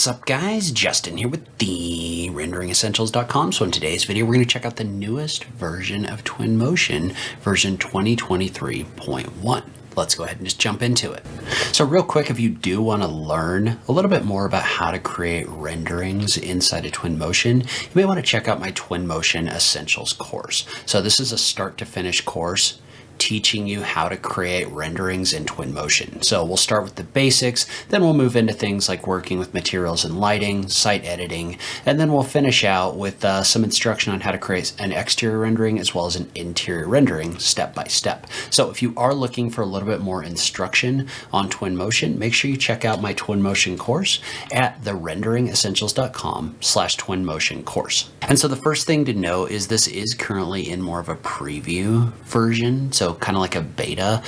What's up guys, Justin here with the renderingessentials.com. So in today's video, we're going to check out the newest version of Twinmotion, version 2023.1. Let's go ahead and just jump into it. So real quick, if you do want to learn a little bit more about how to create renderings inside of Twinmotion, you may want to check out my Twinmotion Essentials course. So this is a start to finish course teaching you how to create renderings in Twinmotion. So we'll start with the basics, then we'll move into things like working with materials and lighting, site editing, and then we'll finish out with some instruction on how to create an exterior rendering as well as an interior rendering step by step. So if you are looking for a little bit more instruction on Twinmotion, make sure you check out my Twinmotion course at therenderingessentials.com/Twinmotion course. And so the first thing to know is this is currently in more of a preview version. So kind of like a beta,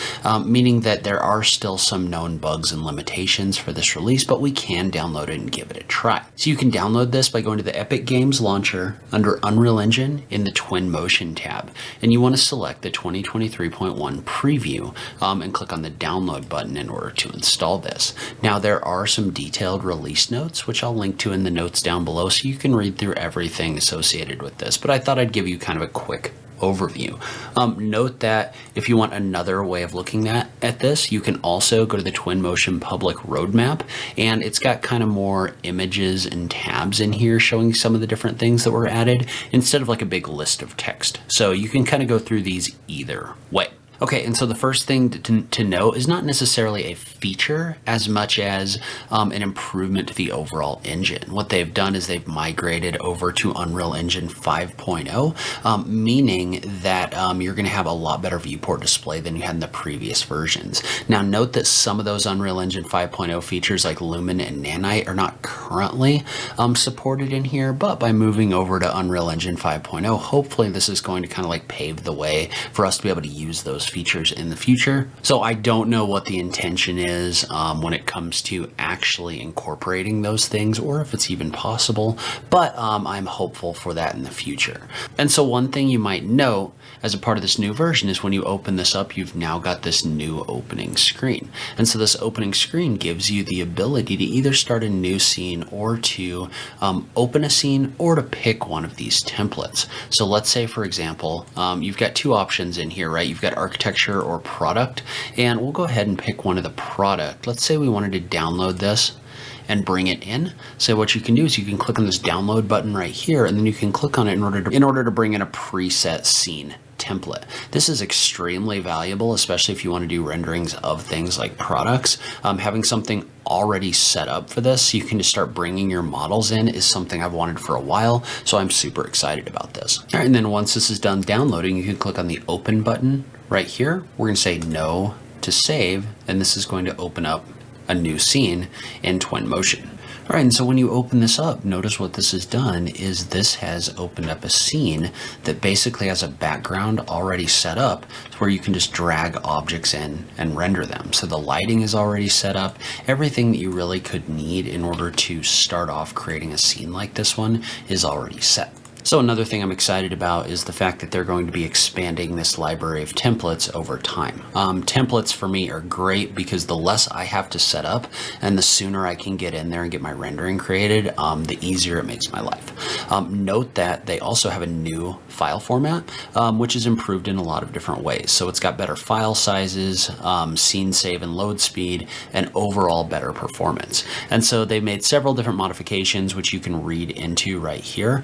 meaning that there are still some known bugs and limitations for this release, but we can download it and give it a try. So you can download this by going to the Epic Games launcher under Unreal Engine in the Twinmotion tab. And you want to select the 2023.1 preview and click on the download button in order to install this. Now there are some detailed release notes, which I'll link to in the notes down below so you can read through everything associated with this. But I thought I'd give you kind of a quick overview. Note that if you want another way of looking at this, you can also go to the Twinmotion public roadmap, and it's got kind of more images and tabs in here showing some of the different things that were added instead of like a big list of text. So you can kind of go through these either way. Okay, and so the first thing to know is not necessarily a feature as much as an improvement to the overall engine. What they've done is they've migrated over to Unreal Engine 5.0, meaning that you're going to have a lot better viewport display than you had in the previous versions. Now note that some of those Unreal Engine 5.0 features like Lumen and Nanite are not currently supported in here, but by moving over to Unreal Engine 5.0, hopefully this is going to kind of like pave the way for us to be able to use those features in the future. So I don't know what the intention is when it comes to actually incorporating those things or if it's even possible, but I'm hopeful for that in the future. And so one thing you might note as a part of this new version is when you open this up, you've now got this new opening screen. And so this opening screen gives you the ability to either start a new scene or to open a scene or to pick one of these templates. So let's say, for example, you've got two options in here, right? You've got architecture or product, and we'll go ahead and pick one of the product. Let's say we wanted to download this and bring it in. So what you can do is you can click on this download button right here, and then you can click on it in order to bring in a preset scene template. This is extremely valuable, especially if you want to do renderings of things like products. Having something already set up for this, so you can just start bringing your models in, is something I've wanted for a while, so I'm super excited about this. All right, and then once this is done downloading, you can click on the open button right here. We're going to say no to save, and this is going to open up a new scene in Twinmotion. All right, and so when you open this up, notice what this has done is this has opened up a scene that basically has a background already set up where you can just drag objects in and render them. So the lighting is already set up. Everything that you really could need in order to start off creating a scene like this one is already set. So another thing I'm excited about is the fact that they're going to be expanding this library of templates over time. Templates for me are great because the less I have to set up and the sooner I can get in there and get my rendering created, the easier it makes my life. Note that they also have a new file format, which is improved in a lot of different ways. So it's got better file sizes, scene save and load speed, and overall better performance. And so they made several different modifications, which you can read into right here.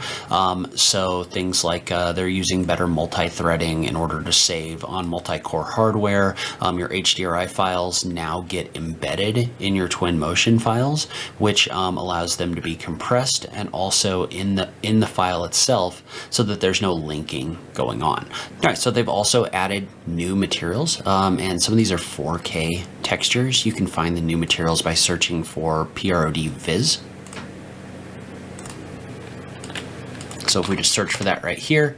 So things like they're using better multi-threading in order to save on multi-core hardware. Your HDRI files now get embedded in your Twinmotion files, which allows them to be compressed and also in the file itself, so that there's no linking going on. All right, so they've also added new materials, and some of these are 4K textures. You can find the new materials by searching for PROD Viz. So if we just search for that right here,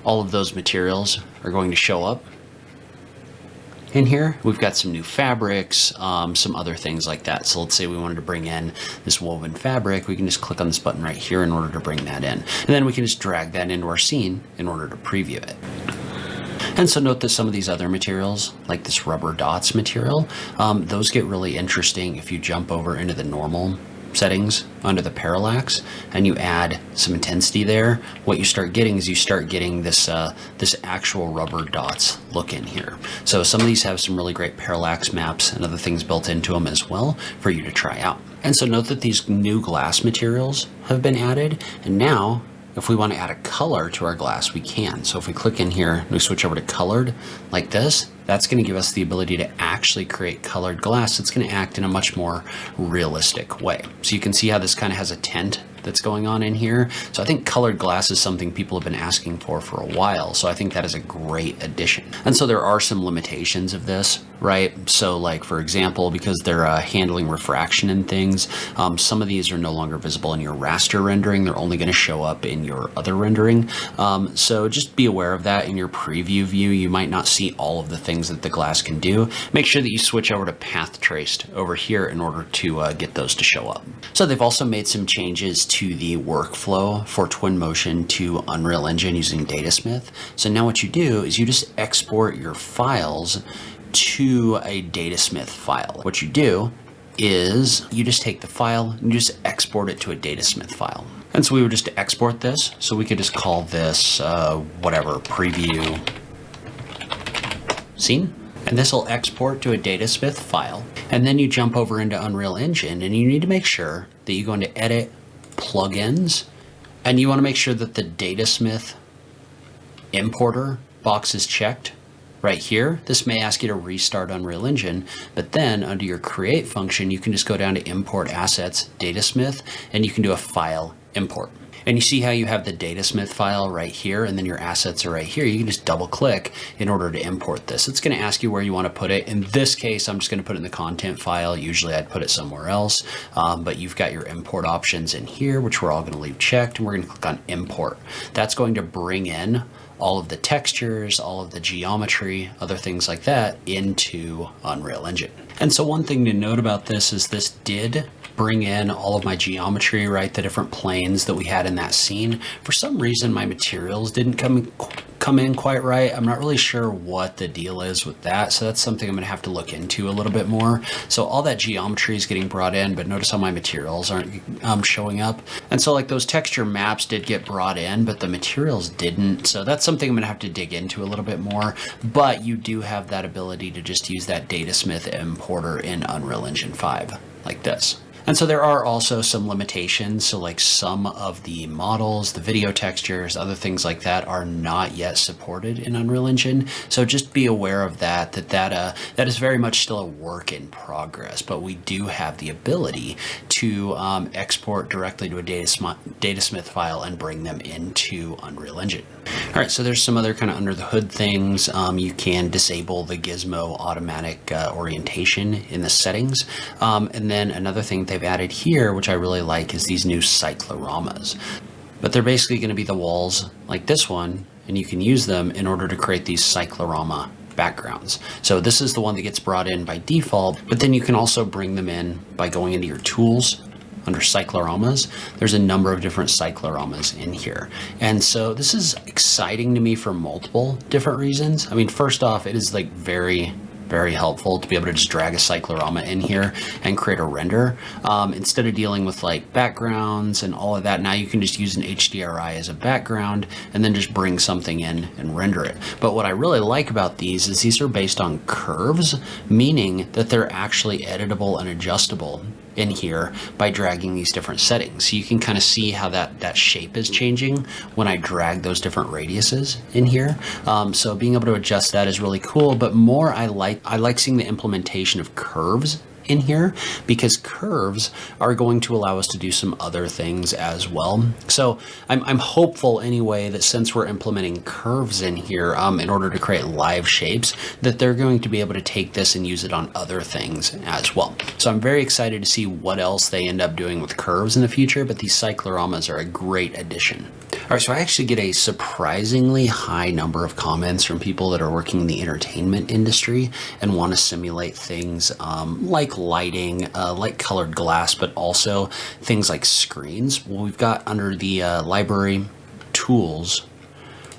all of those materials are going to show up. In here, we've got some new fabrics, some other things like that. So let's say we wanted to bring in this woven fabric. We can just click on this button right here in order to bring that in. And then we can just drag that into our scene in order to preview it. And so note that some of these other materials, like this rubber dots material, those get really interesting if you jump over into the normal settings under the parallax and you add some intensity there, what you start getting is you start getting this this actual rubber dots look in here. So some of these have some really great parallax maps and other things built into them as well for you to try out. And so note that these new glass materials have been added, and now if we want to add a color to our glass, we can. So if we click in here and we switch over to colored like this, that's going to give us the ability to actually create colored glass that's going to act in a much more realistic way. So you can see how this kind of has a tint that's going on in here. So I think colored glass is something people have been asking for a while. So I think that is a great addition. And so there are some limitations of this, right? So like, for example, because they're handling refraction and things, some of these are no longer visible in your raster rendering. They're only going to show up in your other rendering. So just be aware of that. In your preview view, you might not see all of the things that the glass can do. Make sure that you switch over to path traced over here in order to get those to show up. So they've also made some changes to the workflow for Twinmotion to Unreal Engine using Datasmith. So now what you do is you just export your files to a Datasmith file. What you do is you just take the file and you just export it to a Datasmith file. And so we would just export this. So we could just call this whatever, preview scene. And this will export to a Datasmith file. And then you jump over into Unreal Engine and you need to make sure that you go into Edit, Plugins, and you want to make sure that the Datasmith importer box is checked right here. This may ask you to restart Unreal Engine, but then under your create function, you can just go down to import assets, Datasmith, and you can do a file import. And you see how you have the Datasmith file right here, and then your assets are right here. You can just double click in order to import this. It's going to ask you where you want to put it. In this case, I'm just going to put it in the content file. Usually I'd put it somewhere else, but you've got your import options in here, which we're all going to leave checked, and we're going to click on import. That's going to bring in all of the textures, all of the geometry, other things like that into Unreal Engine. And so one thing to note about this is this did bring in all of my geometry, right? The different planes that we had in that scene. For some reason, my materials didn't come in quite right. I'm not really sure what the deal is with that. So that's something I'm gonna have to look into a little bit more. So all that geometry is getting brought in, but notice how my materials aren't showing up. And so like those texture maps did get brought in, but the materials didn't. So that's something I'm gonna have to dig into a little bit more, but you do have that ability to just use that Datasmith importer in Unreal Engine 5 like this. And so there are also some limitations. So like some of the models, the video textures, other things like that are not yet supported in Unreal Engine. So just be aware of that is very much still a work in progress, but we do have the ability to export directly to a Datasmith file and bring them into Unreal Engine. All right, so there's some other kind of under the hood things. You can disable the gizmo automatic orientation in the settings. And then another thing they've added here, which I really like, is these new cycloramas. But they're basically going to be the walls like this one, and you can use them in order to create these cyclorama backgrounds. So this is the one that gets brought in by default, but then you can also bring them in by going into your tools. Under cycloramas, there's a number of different cycloramas in here. And so this is exciting to me for multiple different reasons. I mean, first off, it is like very helpful to be able to just drag a cyclorama in here and create a render. Instead of dealing with like backgrounds and all of that, now you can just use an HDRI as a background and then just bring something in and render it. But what I really like about these is these are based on curves, meaning that they're actually editable and adjustable in here by dragging these different settings. So you can kind of see how that shape is changing when I drag those different radiuses in here. So being able to adjust that is really cool, but more I like seeing the implementation of curves in here, because curves are going to allow us to do some other things as well. So I'm hopeful anyway that since we're implementing curves in here in order to create live shapes, that they're going to be able to take this and use it on other things as well. So I'm very excited to see what else they end up doing with curves in the future, but these cycloramas are a great addition. All right, so I actually get a surprisingly high number of comments from people that are working in the entertainment industry and want to simulate things like lighting, like colored glass, but also things like screens. Well, we've got under the library tools,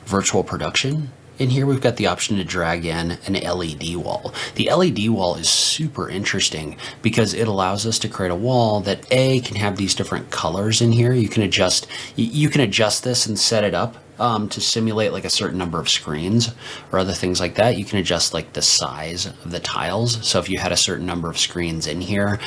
virtual production in here we've got the option to drag in an LED wall. The LED wall is super interesting because it allows us to create a wall that can have these different colors in here. You can adjust this and set it up to simulate like a certain number of screens or other things like that. You can adjust like the size of the tiles. So if you had a certain number of screens in here,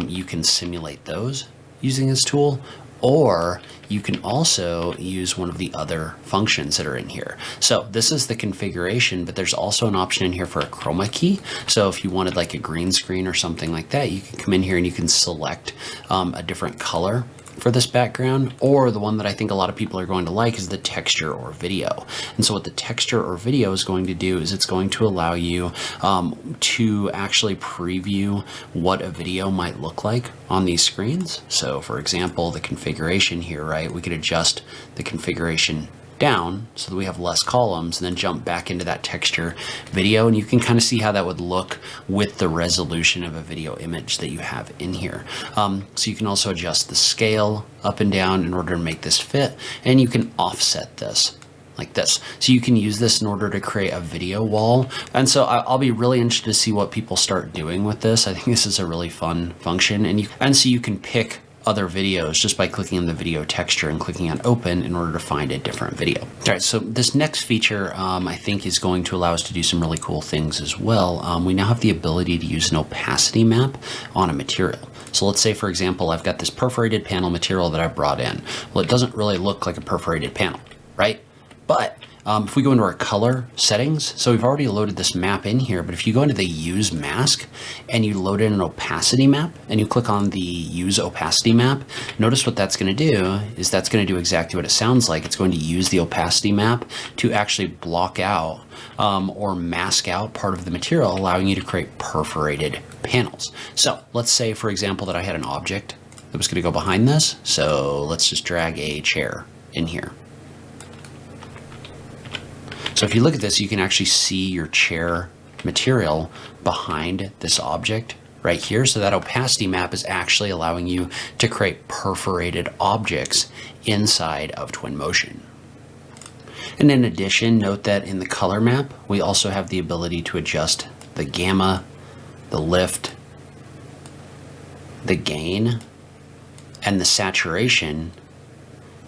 you can simulate those using this tool. Or you can also use one of the other functions that are in here. So this is the configuration, but there's also an option in here for a chroma key. So if you wanted like a green screen or something like that, you can come in here and you can select a different color for this background, or the one that I think a lot of people are going to like is the texture or video. And so what the texture or video is going to do is it's going to allow you to actually preview what a video might look like on these screens. So for example, the configuration here, right? We could adjust the configuration down so that we have less columns and then jump back into that texture video, and you can kind of see how that would look with the resolution of a video image that you have in here. So you can also adjust the scale up and down in order to make this fit, and you can offset this like this. So you can use this in order to create a video wall. And so I'll be really interested to see what people start doing with this. I think this is a really fun function, and so you can pick other videos just by clicking on the video texture and clicking on open in order to find a different video. All right, so this next feature I think is going to allow us to do some really cool things as well. We now have the ability to use an opacity map on a material. So let's say, for example, I've got this perforated panel material that I brought in. Well, it doesn't really look like a perforated panel, right? But if we go into our color settings, so we've already loaded this map in here, but if you go into the use mask and you load in an opacity map and you click on the use opacity map, notice what that's going to do is that's going to do exactly what it sounds like. It's going to use the opacity map to actually block out or mask out part of the material, allowing you to create perforated panels. So let's say, for example, that I had an object that was going to go behind this. So let's just drag a chair in here. So if you look at this, you can actually see your chair material behind this object right here. So that opacity map is actually allowing you to create perforated objects inside of Twinmotion. And in addition, note that in the color map, we also have the ability to adjust the gamma, the lift, the gain, and the saturation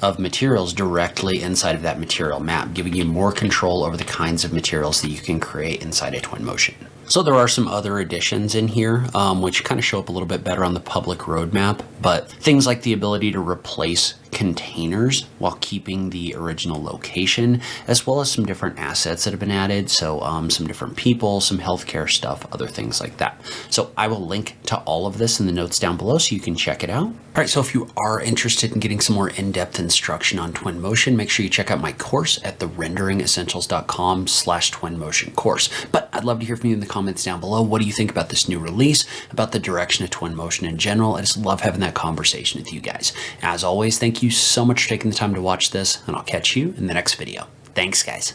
of materials directly inside of that material map, giving you more control over the kinds of materials that you can create inside of Twinmotion. So there are some other additions in here, which kind of show up a little bit better on the public roadmap, but things like the ability to replace containers while keeping the original location, as well as some different assets that have been added. So some different people, some healthcare stuff, other things like that. So I will link to all of this in the notes down below so you can check it out. All right, so if you are interested in getting some more in-depth instruction on Twinmotion, make sure you check out my course at therenderingessentials.com/Twinmotion course. But I'd love to hear from you in the comments down below. What do you think about this new release, about the direction of Twinmotion in general? I just love having that conversation with you guys. As always, thank you so much for taking the time to watch this, and I'll catch you in the next video. Thanks, guys.